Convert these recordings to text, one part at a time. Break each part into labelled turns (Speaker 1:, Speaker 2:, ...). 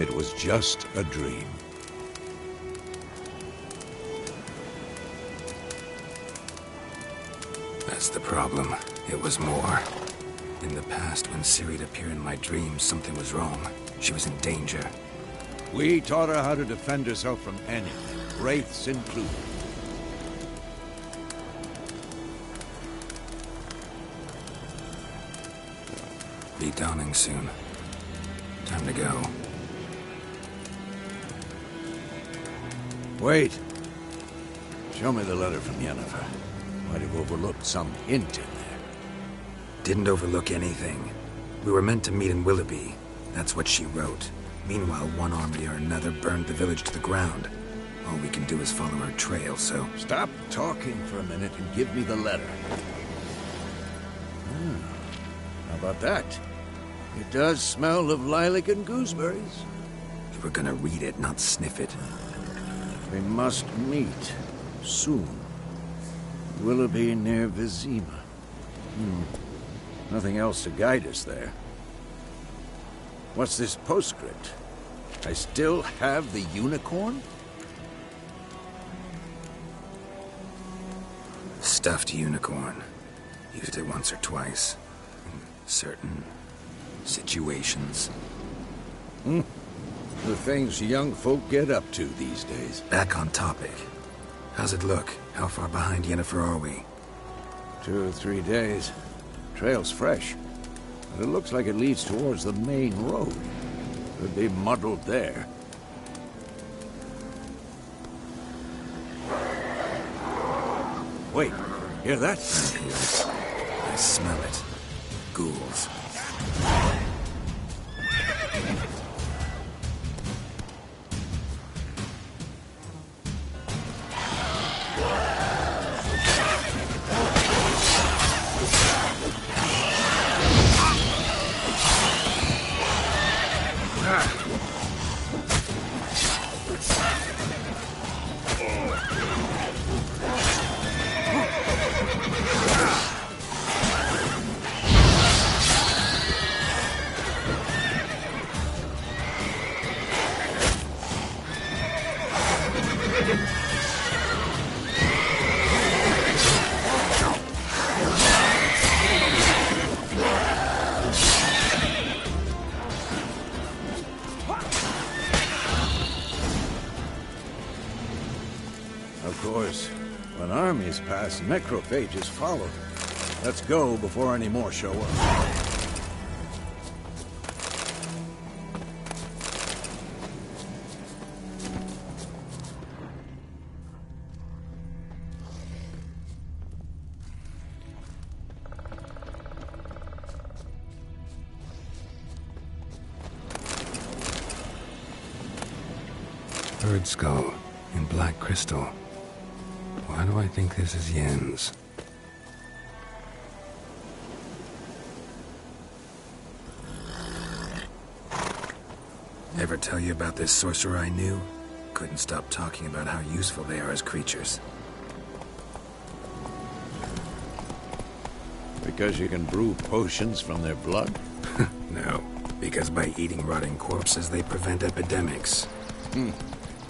Speaker 1: It was just a dream.
Speaker 2: That's the problem. It was more. In the past, when Ciri'd appear in my dreams, something was wrong. She was in danger.
Speaker 1: We taught her how to defend herself from anything, wraiths included.
Speaker 2: Be dawning soon. Time to go.
Speaker 1: Wait. Show me the letter from Yennefer. Might have overlooked some hint in there.
Speaker 2: Didn't overlook anything. We were meant to meet in Willoughby. That's what she wrote. Meanwhile, one army or another burned the village to the ground. All we can do is follow her trail, so...
Speaker 1: Stop talking for a minute and give me the letter. How about that? It does smell of lilac and gooseberries.
Speaker 2: You were gonna read it, not sniff it.
Speaker 1: We must meet. Soon. Willoughby near Vizima. Nothing else to guide us there. What's this postscript? I still have the unicorn?
Speaker 2: Stuffed unicorn. Used it once or twice. In certain situations.
Speaker 1: The things young folk get up to these days.
Speaker 2: Back on topic. How's it look? How far behind Yennefer are we?
Speaker 1: 2 or 3 days. Trail's fresh. But it looks like it leads towards the main road. Could be muddled there. Wait, hear that?
Speaker 2: I hear it. I smell it. Ghouls.
Speaker 1: Of course, when armies pass, necrophages follow. Let's go before any more show up.
Speaker 2: Bird skull in black crystal. Why do I think this is Yen's? Ever tell you about this sorcerer I knew? Couldn't stop talking about how useful they are as creatures.
Speaker 1: Because you can brew potions from their blood?
Speaker 2: No, because by eating rotting corpses, they prevent epidemics.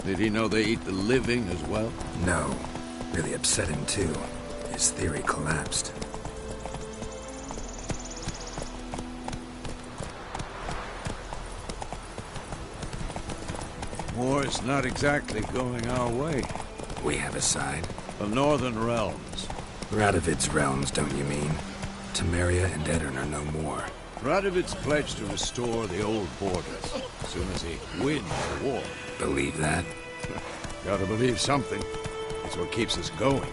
Speaker 1: Did he know they eat the living as well?
Speaker 2: No. Really upset him, too. His theory collapsed.
Speaker 1: War's not exactly going our way.
Speaker 2: We have a side.
Speaker 1: The Northern Realms.
Speaker 2: Radovid's realms, don't you mean? Temeria and Edirn are no more.
Speaker 1: Radovid's pledged to restore the old borders as soon as he wins the war.
Speaker 2: Believe that?
Speaker 1: Gotta believe something. That's what keeps us going.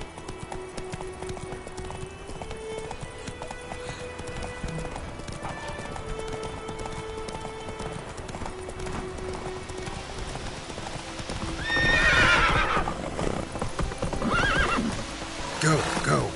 Speaker 2: Go, go.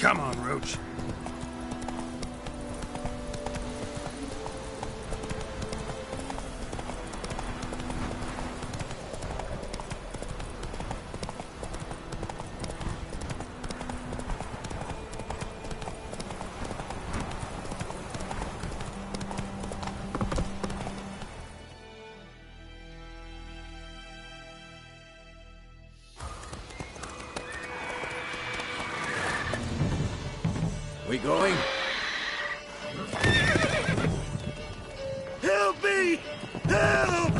Speaker 2: Come on, Roach.
Speaker 1: We going?
Speaker 3: Help me! Help!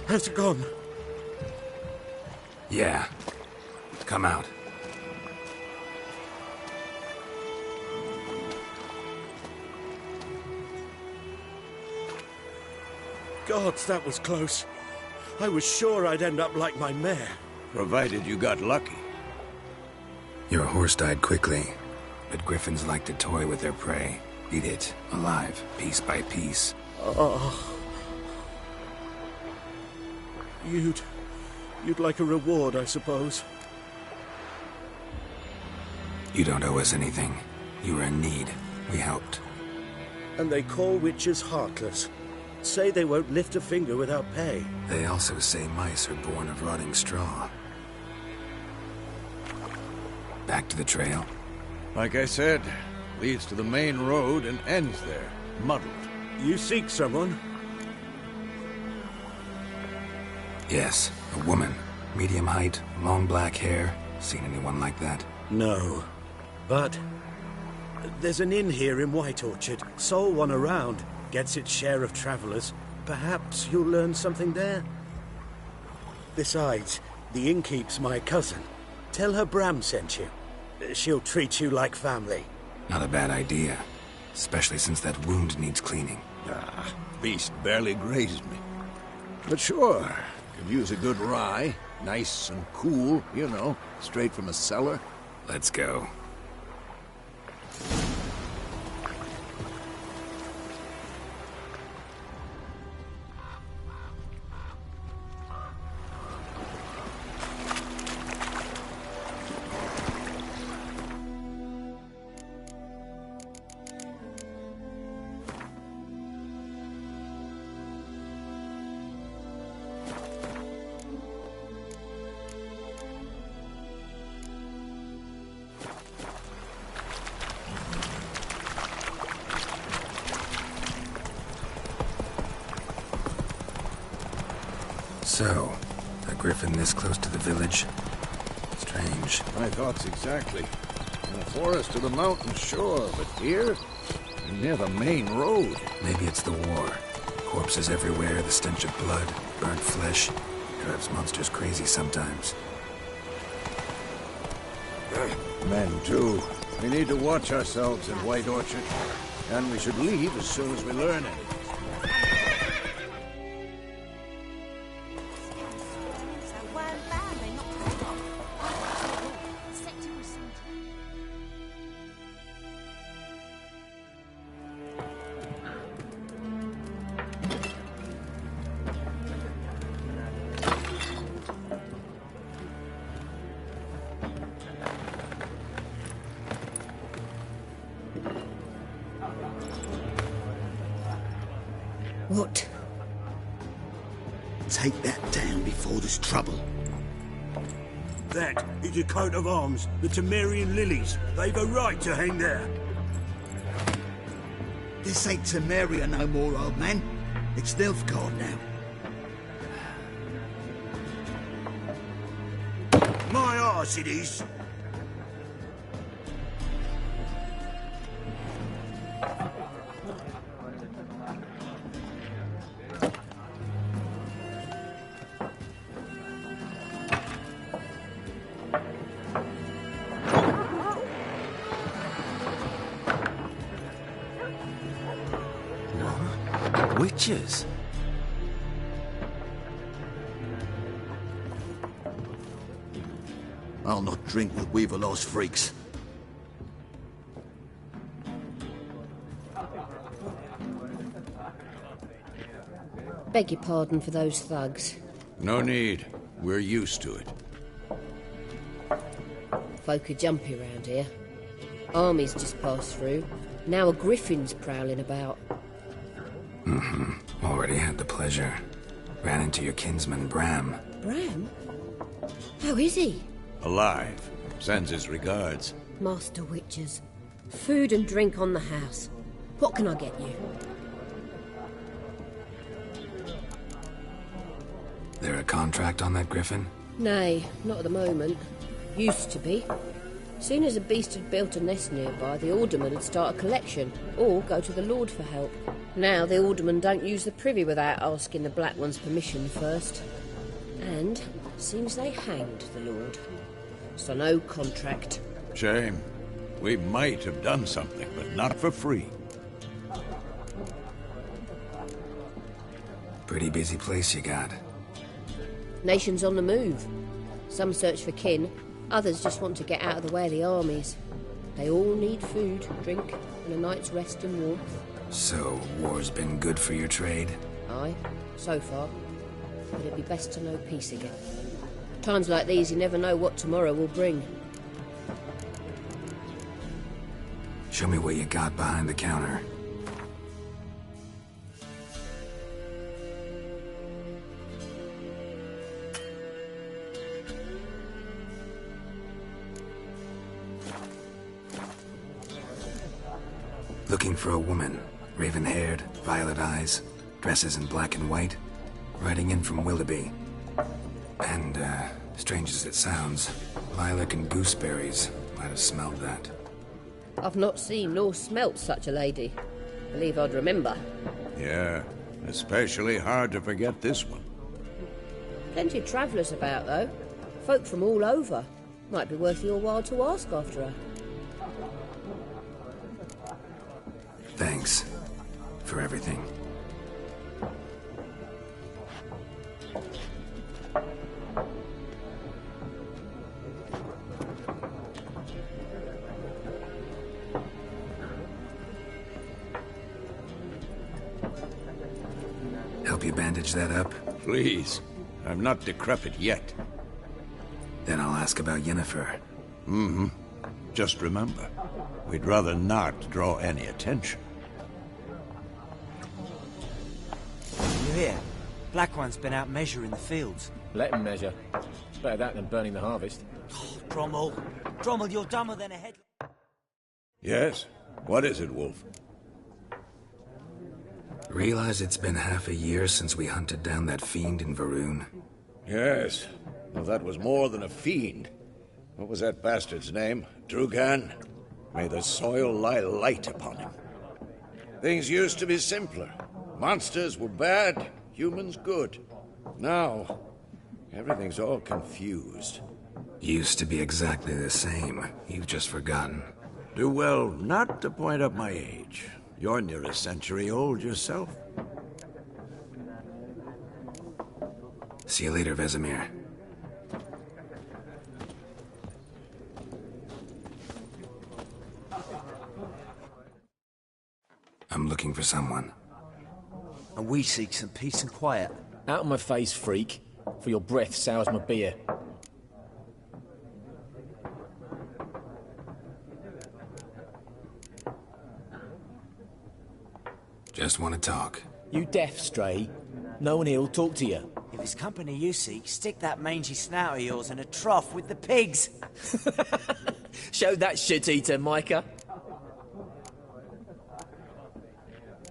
Speaker 3: Has it gone?
Speaker 2: Yeah. Come out.
Speaker 3: Gods, that was close. I was sure I'd end up like my mare.
Speaker 1: Provided you got lucky.
Speaker 2: Your horse died quickly, but griffins like to toy with their prey. Eat it, alive, piece by piece.
Speaker 3: Oh. You'd like a reward, I suppose.
Speaker 2: You don't owe us anything. You were in need. We helped.
Speaker 3: And they call witches heartless. Say they won't lift a finger without pay.
Speaker 2: They also say mice are born of rotting straw. Back to the trail?
Speaker 1: Like I said, leads to the main road and ends there, muddled.
Speaker 3: You seek someone?
Speaker 2: Yes, a woman. Medium height, long black hair. Seen anyone like that?
Speaker 3: No. But there's an inn here in White Orchard. Sole one around. Gets its share of travelers. Perhaps you'll learn something there. Besides, the innkeep's my cousin. Tell her Bram sent you. She'll treat you like family.
Speaker 2: Not a bad idea. Especially since that wound needs cleaning.
Speaker 1: Ah, beast barely grazed me. But sure, could use a good rye. Nice and cool, you know, straight from a cellar.
Speaker 2: Let's go. So, a griffin this close to the village? Strange.
Speaker 1: My thoughts exactly. In the forest to the mountains, sure, but here? Near the main road.
Speaker 2: Maybe it's the war. Corpses everywhere, the stench of blood, burnt flesh. Drives monsters crazy sometimes.
Speaker 1: Men, too. We need to watch ourselves in White Orchard. And we should leave as soon as we learn anything.
Speaker 4: What? Take that down before there's trouble.
Speaker 3: That is a coat of arms, the Temerian lilies. They've a right to hang there.
Speaker 4: This ain't Temeria no more, old man. It's Nilfgaard now. arse it is.
Speaker 2: Witches?
Speaker 4: I'll not drink with Weaver-lost freaks.
Speaker 5: Beg your pardon for those thugs.
Speaker 1: No need. We're used to it.
Speaker 5: Folk are jumpy around here. Armies just passed through. Now a griffin's prowling about.
Speaker 2: Already had the pleasure. Ran into your kinsman, Bram.
Speaker 5: Bram? How is he?
Speaker 1: Alive. Sends his regards.
Speaker 5: Master Witches. Food and drink on the house. What can I get you?
Speaker 2: There a contract on that griffin?
Speaker 5: Nay, not at the moment. Used to be. Soon as a beast had built a nest nearby, the alderman would start a collection, or go to the Lord for help. Now the aldermen don't use the privy without asking the Black One's permission first. And seems they hanged the Lord. So no contract.
Speaker 1: Shame. We might have done something, but not for free.
Speaker 2: Pretty busy place you got.
Speaker 5: Nations on the move. Some search for kin, others just want to get out of the way of the armies. They all need food, drink, and a night's rest and warmth.
Speaker 2: So, war's been good for your trade?
Speaker 5: Aye, so far. But it'd be best to know peace again. Times like these, you never know what tomorrow will bring.
Speaker 2: Show me what you got behind the counter. Looking for a woman. Raven-haired, violet eyes, dresses in black and white. Riding in from Willoughby. And, strange as it sounds, lilac and gooseberries. Might have smelled that.
Speaker 5: I've not seen nor smelt such a lady. Believe I'd remember.
Speaker 1: Yeah, especially hard to forget this one.
Speaker 5: Plenty of travellers about, though. Folk from all over. Might be worth your while to ask after her.
Speaker 2: Thanks. For everything. Help you bandage that up?
Speaker 1: Please. I'm not decrepit yet.
Speaker 2: Then I'll ask about Yennefer.
Speaker 1: Just remember, we'd rather not draw any attention.
Speaker 6: You hear? Black One's been out measuring the fields.
Speaker 7: Let him measure. Better that than burning the harvest.
Speaker 6: Oh, Drommel. Drommel, you're dumber than a head...
Speaker 1: Yes? What is it, Wolf?
Speaker 2: Realize it's been half a year since we hunted down that fiend in Varun?
Speaker 1: Yes. Well, that was more than a fiend. What was that bastard's name? Drugan? May the soil lie light upon him. Things used to be simpler. Monsters were bad, humans good. Now, everything's all confused.
Speaker 2: Used to be exactly the same. You've just forgotten.
Speaker 1: Do well not to point up my age. You're near a century old yourself.
Speaker 2: See you later, Vesemir. I'm looking for someone.
Speaker 6: And we seek some peace and quiet.
Speaker 7: Out of my face, freak. For your breath sours my beer.
Speaker 2: Just want to talk.
Speaker 7: You deaf, Stray? No one here will talk to you.
Speaker 6: If it's company you seek, stick that mangy snout of yours in a trough with the pigs.
Speaker 7: Show that shit-eater, Micah.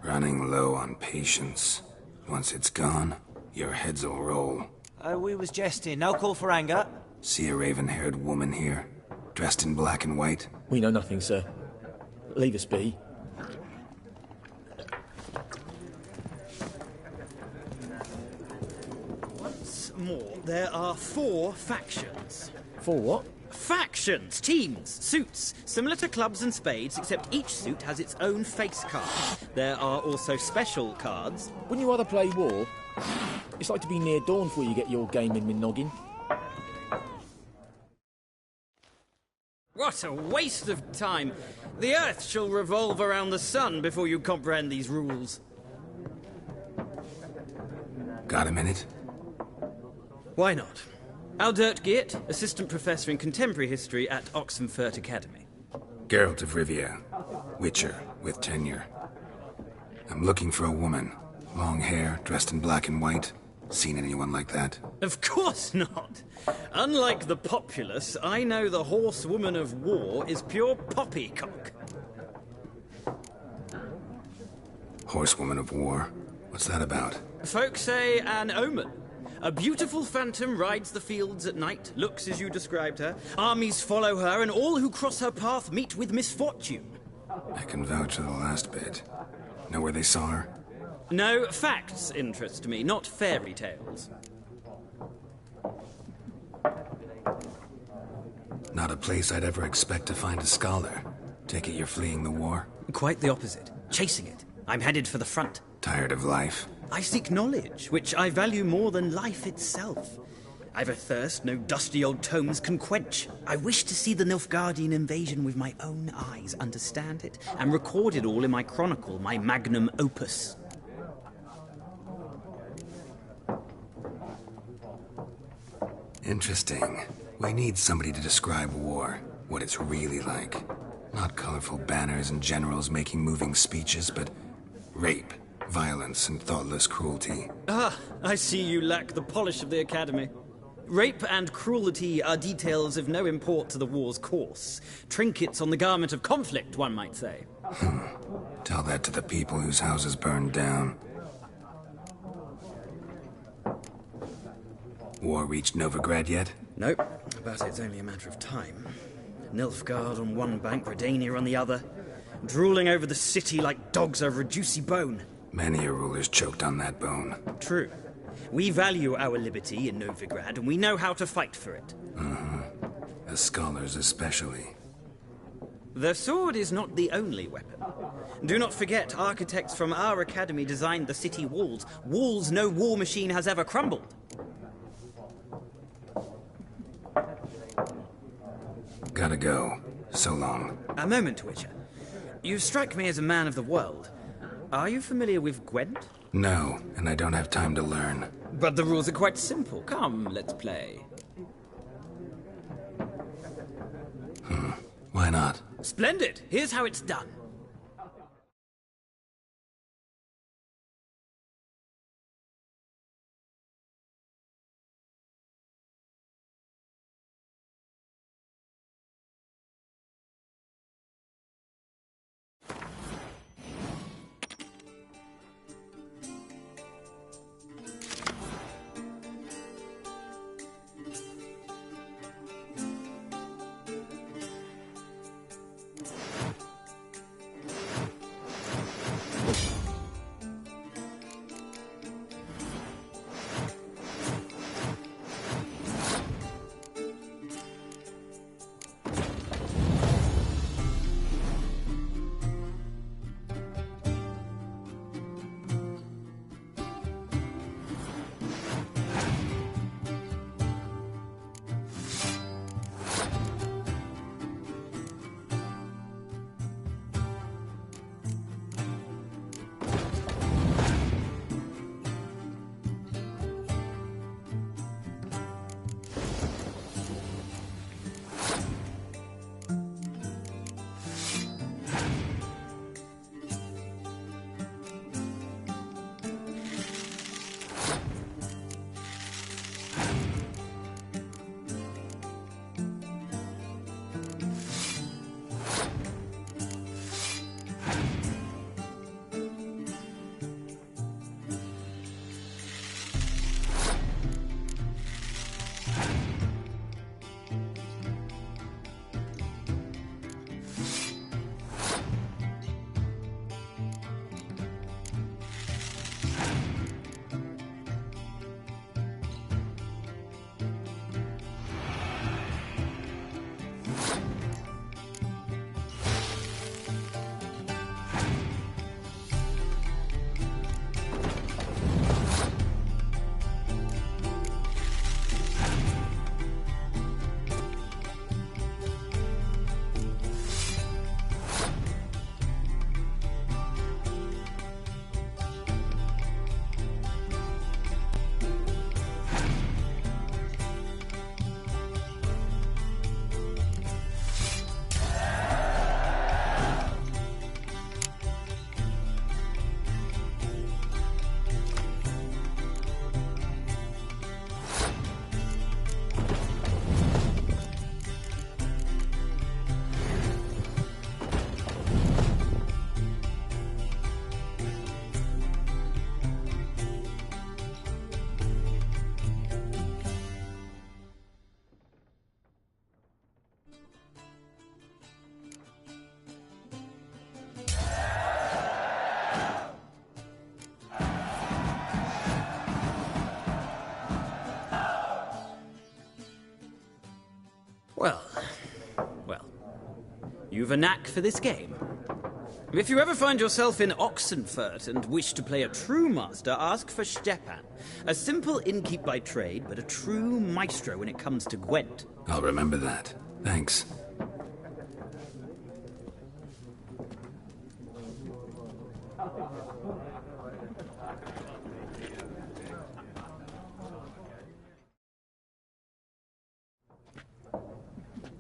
Speaker 2: Running low on patience. Once it's gone, your heads will roll.
Speaker 6: We was jesting. No call for anger.
Speaker 2: See a raven-haired woman here, dressed in black and white?
Speaker 7: We know nothing, sir. Leave us be.
Speaker 8: Once more, there are 4 factions.
Speaker 7: For what?
Speaker 8: Factions, teams, suits, similar to clubs and spades, except each suit has its own face card. There are also special cards.
Speaker 7: Wouldn't you rather play war? It's like to be near dawn before you get your game in with noggin.
Speaker 8: What a waste of time! The Earth shall revolve around the sun before you comprehend these rules.
Speaker 2: Got a minute?
Speaker 8: Why not? Aldert Geert, Assistant Professor in Contemporary History at Oxenfurt Academy.
Speaker 2: Geralt of Rivia, Witcher, with tenure. I'm looking for a woman. Long hair, dressed in black and white. Seen anyone like that?
Speaker 8: Of course not! Unlike the populace, I know the horsewoman of war is pure poppycock.
Speaker 2: Horsewoman of War? What's that about?
Speaker 8: Folk say an omen. A beautiful phantom rides the fields at night, looks as you described her. Armies follow her, and all who cross her path meet with misfortune.
Speaker 2: I can vouch for the last bit. Know where they saw her?
Speaker 8: No, facts interest me, not fairy tales.
Speaker 2: Not a place I'd ever expect to find a scholar. Take it you're fleeing the war?
Speaker 8: Quite the opposite. Chasing it. I'm headed for the front.
Speaker 2: Tired of life?
Speaker 8: I seek knowledge, which I value more than life itself. I've a thirst no dusty old tomes can quench. I wish to see the Nilfgaardian invasion with my own eyes, understand it, and record it all in my chronicle, my magnum opus.
Speaker 2: Interesting. We need somebody to describe war, what it's really like. Not colorful banners and generals making moving speeches, but rape, violence, and thoughtless cruelty.
Speaker 8: Ah, I see you lack the polish of the Academy. Rape and cruelty are details of no import to the war's course. Trinkets on the garment of conflict, one might say.
Speaker 2: Tell that to the people whose houses burned down. War reached Novigrad yet?
Speaker 8: Nope, but it's only a matter of time. Nilfgaard on one bank, Redania on the other. Drooling over the city like dogs over a juicy bone.
Speaker 2: Many a ruler's choked on that bone.
Speaker 8: True. We value our liberty in Novigrad, and we know how to fight for it.
Speaker 2: As scholars especially.
Speaker 8: The sword is not the only weapon. Do not forget, architects from our academy designed the city walls. Walls no war machine has ever crumbled.
Speaker 2: Gotta go. So long.
Speaker 8: A moment, Witcher. You strike me as a man of the world. Are you familiar with Gwent?
Speaker 2: No, and I don't have time to learn.
Speaker 8: But the rules are quite simple. Come, let's play.
Speaker 2: Why not?
Speaker 8: Splendid! Here's how it's done. Well, you've a knack for this game. If you ever find yourself in Oxenfurt and wish to play a true master, ask for Stepan. A simple innkeep by trade, but a true maestro when it comes to Gwent.
Speaker 2: I'll remember that. Thanks.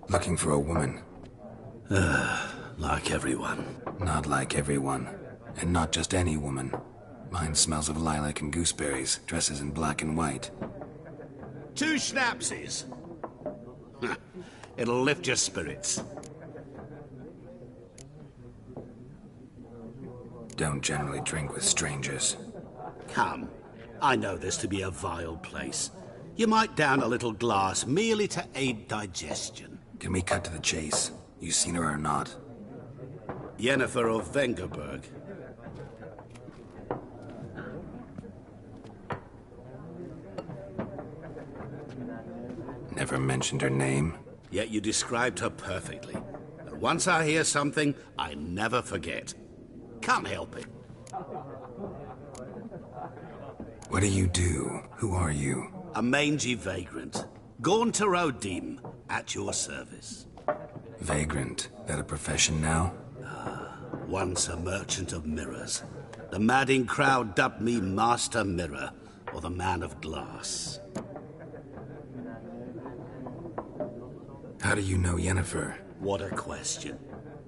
Speaker 2: Looking for a woman.
Speaker 3: Like everyone.
Speaker 2: Not like everyone. And not just any woman. Mine smells of lilac and gooseberries, dresses in black and white.
Speaker 9: 2 schnapsies. It'll lift your spirits.
Speaker 2: Don't generally drink with strangers.
Speaker 9: Come. I know this to be a vile place. You might down a little glass merely to aid digestion.
Speaker 2: Can we cut to the chase? You seen her or not?
Speaker 9: Yennefer of Vengerberg.
Speaker 2: Never mentioned her name?
Speaker 9: Yet you described her perfectly. And once I hear something, I never forget. Can't help it.
Speaker 2: What do you do? Who are you?
Speaker 9: A mangy vagrant. Gone to Rodim, at your service.
Speaker 2: Vagrant. That a profession now?
Speaker 9: Once a merchant of mirrors. The madding crowd dubbed me Master Mirror, or the Man of Glass.
Speaker 2: How do you know Yennefer?
Speaker 9: What a question.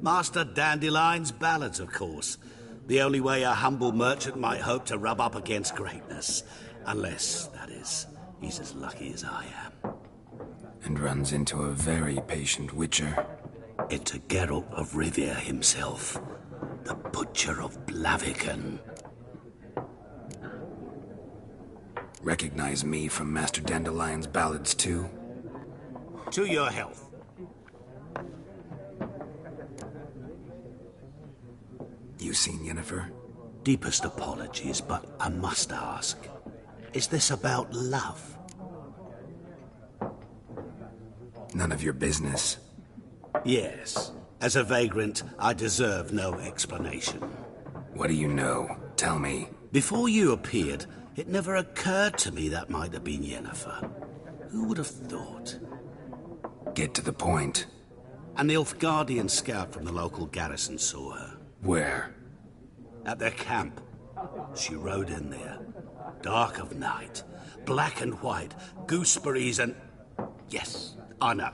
Speaker 9: Master Dandelion's ballads, of course. The only way a humble merchant might hope to rub up against greatness. Unless, that is, he's as lucky as I am.
Speaker 2: And runs into a very patient witcher.
Speaker 9: Into Geralt of Rivia himself. The Butcher of Blaviken.
Speaker 2: Recognize me from Master Dandelion's ballads, too?
Speaker 9: To your health.
Speaker 2: You seen Yennefer?
Speaker 9: Deepest apologies, but I must ask. Is this about love?
Speaker 2: None of your business.
Speaker 9: Yes. As a vagrant, I deserve no explanation.
Speaker 2: What do you know? Tell me.
Speaker 9: Before you appeared, it never occurred to me that might have been Yennefer. Who would have thought?
Speaker 2: Get to the point.
Speaker 9: An Nilfgaardian scout from the local garrison saw her.
Speaker 2: Where?
Speaker 9: At their camp. She rode in there. Dark of night. Black and white. Gooseberries and... Yes, I know.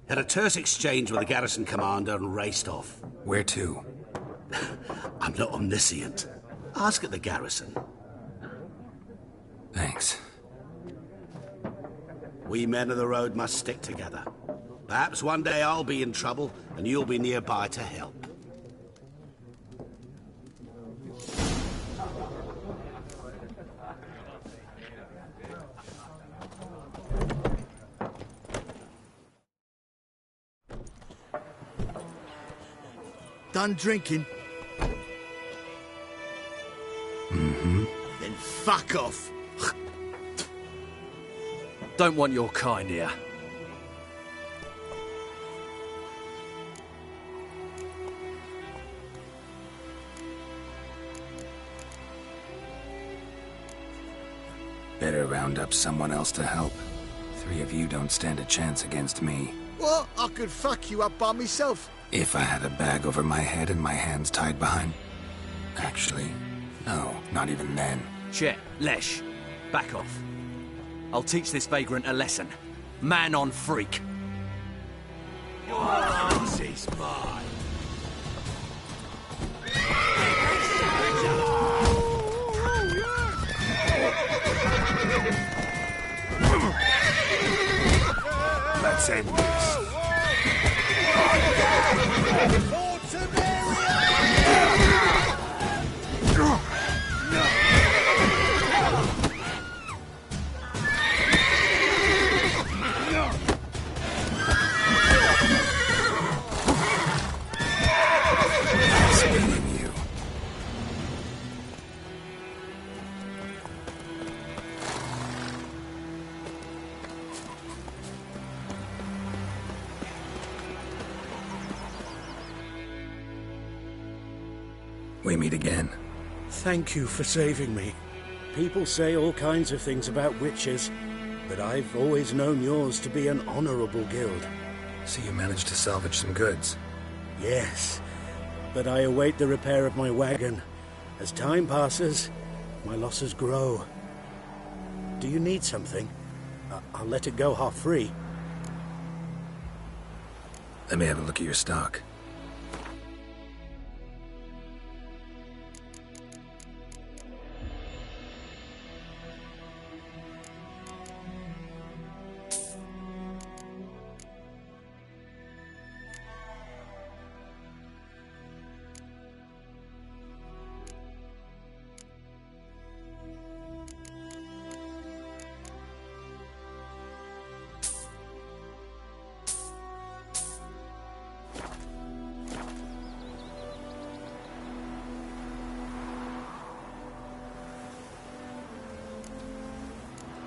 Speaker 9: Had a terse exchange with the garrison commander and raced off.
Speaker 2: Where to?
Speaker 9: I'm not omniscient. Ask at the garrison.
Speaker 2: Thanks.
Speaker 9: We men of the road must stick together. Perhaps one day I'll be in trouble and you'll be nearby to help.
Speaker 4: Done drinking?
Speaker 2: Mm-hmm.
Speaker 4: Then fuck off.
Speaker 10: Don't want your kind here.
Speaker 2: Better round up someone else to help. 3 of you don't stand a chance against me.
Speaker 4: What? I could fuck you up by myself.
Speaker 2: If I had a bag over my head and my hands tied behind... Actually, no, not even then.
Speaker 10: Chet, Lesh, back off. I'll teach this vagrant a lesson. Man on freak.
Speaker 9: She's mine.
Speaker 2: Let's end this. we meet again.
Speaker 3: Thank you for saving me. People say all kinds of things about witches, but I've always known yours to be an honorable guild.
Speaker 2: So you managed to salvage some goods?
Speaker 3: Yes, but I await the repair of my wagon. As time passes, my losses grow. Do you need something? I'll let it go half-free.
Speaker 2: Let me have a look at your stock.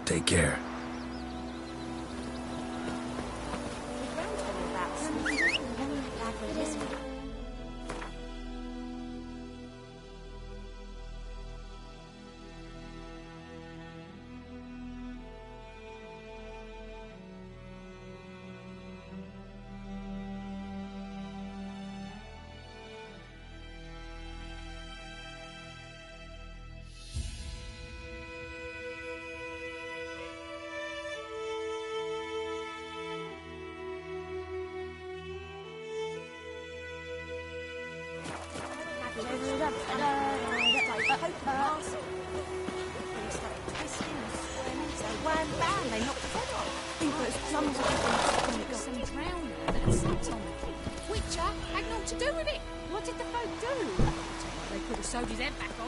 Speaker 2: Take care.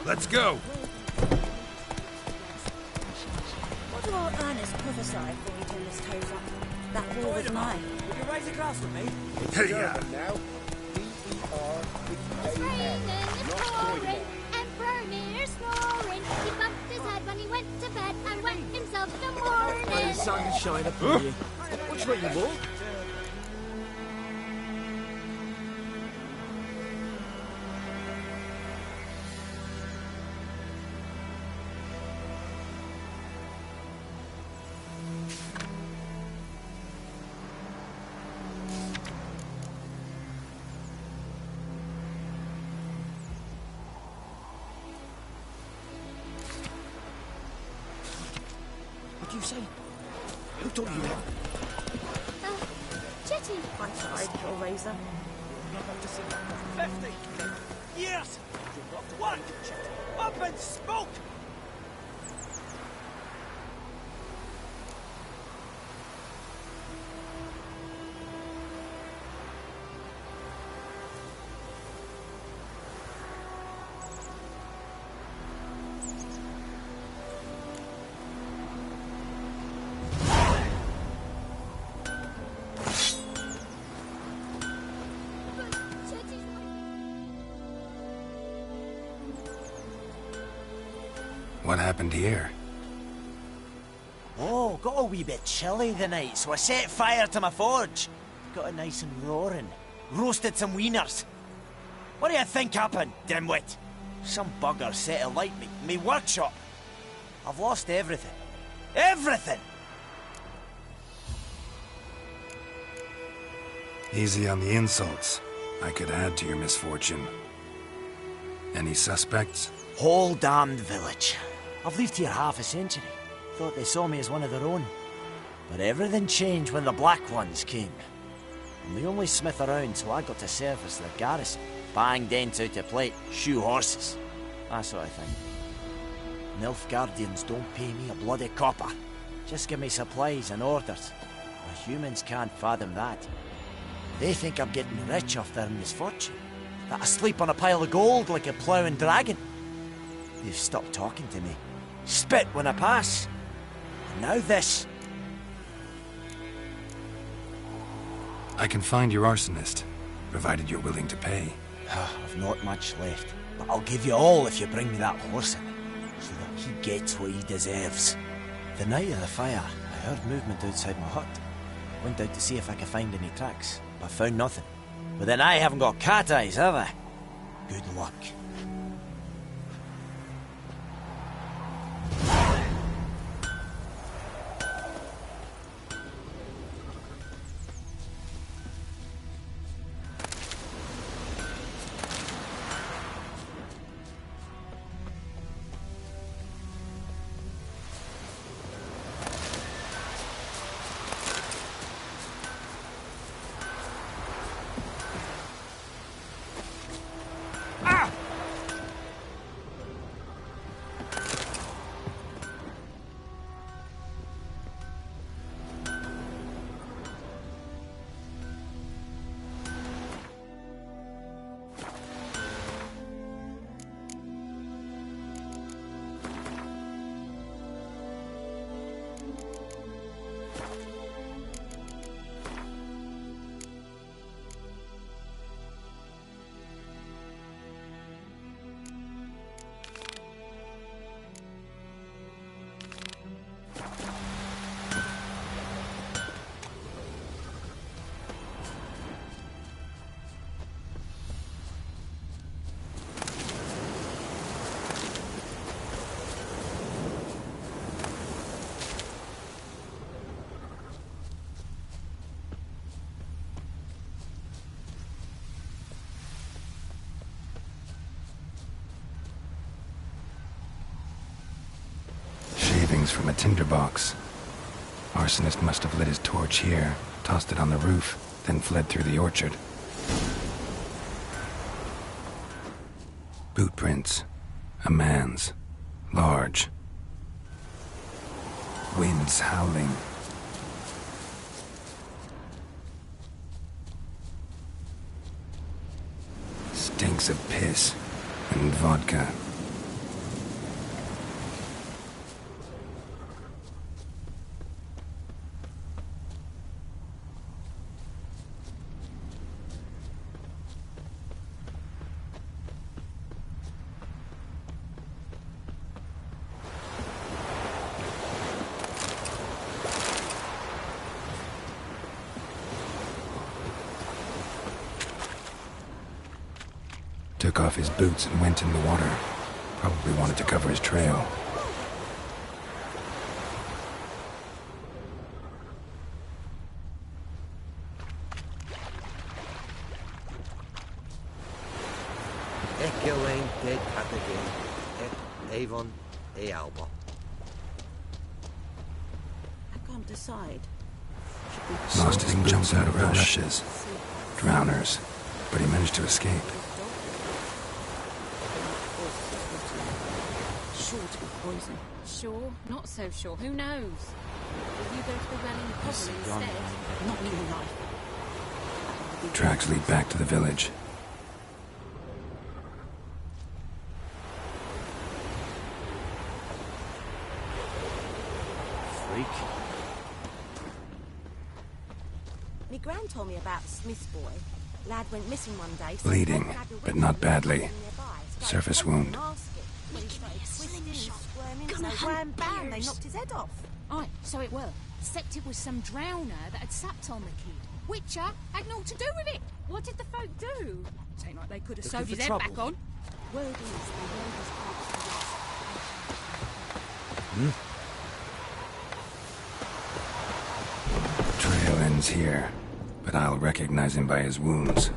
Speaker 11: Let's go!
Speaker 12: What do our earnest prophesy before he turned his toes up? That wall was mine.
Speaker 6: Would you raise a glass with me?
Speaker 11: Hey, yeah.
Speaker 13: Now,
Speaker 14: It's raining, it's pouring, and Broneer's snoring. He bumped his head when he went to bed and wet himself in the morning.
Speaker 7: Let the sun shine upon you. Which way you walk? What do you say? Who taught you that?
Speaker 14: Jetty.
Speaker 12: I'm sorry, your razor.
Speaker 6: 50 years! What? Up in smoke!
Speaker 2: What happened here?
Speaker 6: Oh, got a wee bit chilly the night, so I set fire to my forge. Got it nice and roaring. Roasted some wieners. What do you think happened, dimwit? Some bugger set alight me workshop. I've lost everything. Everything!
Speaker 2: Easy on the insults. I could add to your misfortune. Any suspects?
Speaker 6: Whole damned village. I've lived here half a century. Thought they saw me as one of their own. But everything changed when the Black Ones came. I'm the only smith around, so I got to serve as their garrison. Bang dents out of plate, shoe horses. That sort of thing. Nilfgaardians don't pay me a bloody copper. Just give me supplies and orders. The humans can't fathom that. They think I'm getting rich off their misfortune. That I sleep on a pile of gold like a ploughing dragon. They've stopped talking to me. Spit when I pass. And now this.
Speaker 2: I can find your arsonist, provided you're willing to pay.
Speaker 6: I've not much left, but I'll give you all if you bring me that horse in, so that he gets what he deserves. The night of the fire, I heard movement outside my hut. Went out to see if I could find any tracks, but found nothing. But then I haven't got cat eyes, have I? Good luck.
Speaker 2: fuse from a tinderbox. Arsonist must have lit his torch here, tossed it on the roof, then fled through the orchard. Boot prints. A man's. Large. Winds howling. Stinks of piss and vodka. Took off his boots and went in the water. Probably wanted to cover his trail.
Speaker 13: Echoing dead Cartagena. Avon, Alba.
Speaker 12: I can't decide.
Speaker 2: Lost his boots out of the rushes. Drowners. But he managed to escape.
Speaker 12: Sure to be poison.
Speaker 15: Sure, not so sure. Who knows? Will you go to the well in Cobble instead?
Speaker 12: Not in real life.
Speaker 2: Tracks lead back to the village.
Speaker 13: Freak.
Speaker 12: Me gran told me about Smith's boy. Lad went missing one day.
Speaker 2: Bleeding, but not badly. Surface wound.
Speaker 12: Bam, they knocked his head off.
Speaker 15: Aye, so it were. Except it was some drowner that had sapped on the kid. Witcher had naught to do with it. What did the folk do? It ain't like they could have sewed his head back on.
Speaker 12: Word is, the road is
Speaker 2: Trail ends here, but I'll recognize him by his wounds.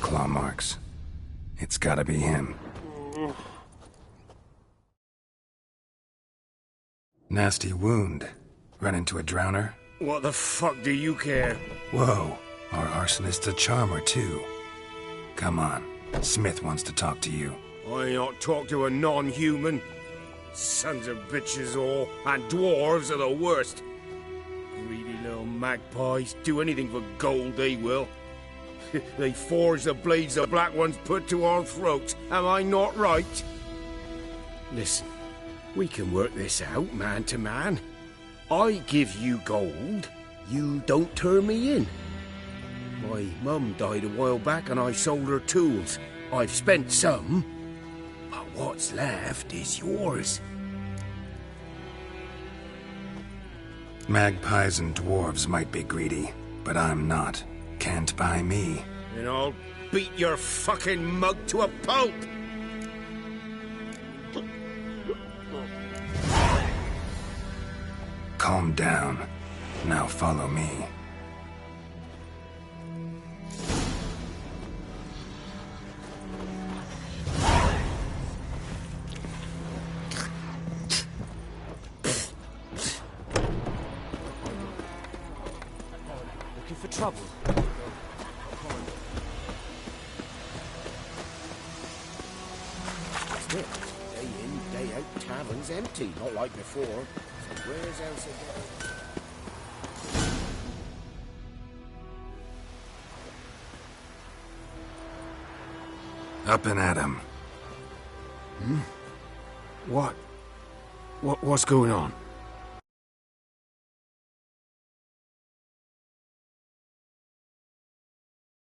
Speaker 2: Claw marks. It's gotta be him. Nasty wound. Run into a drowner?
Speaker 16: What the fuck do you care?
Speaker 2: Whoa. Our arsonist's a charmer, too. Come on. Smith wants to talk to you.
Speaker 16: I ain't not talk to a non-human. Sons of bitches all, and dwarves are the worst. Greedy little magpies. Do anything for gold, they will. They forge the blades the black ones put to our throats. Am I not right? Listen, we can work this out man to man. I give you gold, you don't turn me in. My mum died a while back and I sold her tools. I've spent some, but what's left is yours.
Speaker 2: Magpies and dwarves might be greedy, but I'm not. Can't buy me.
Speaker 16: And I'll beat your fucking mug to a pulp!
Speaker 2: Calm down. Now follow me.
Speaker 13: Looking for trouble?
Speaker 16: That's it. Day in, day out, tavern's empty, not like before. So where's else again?
Speaker 2: Up and at him.
Speaker 16: What's going on?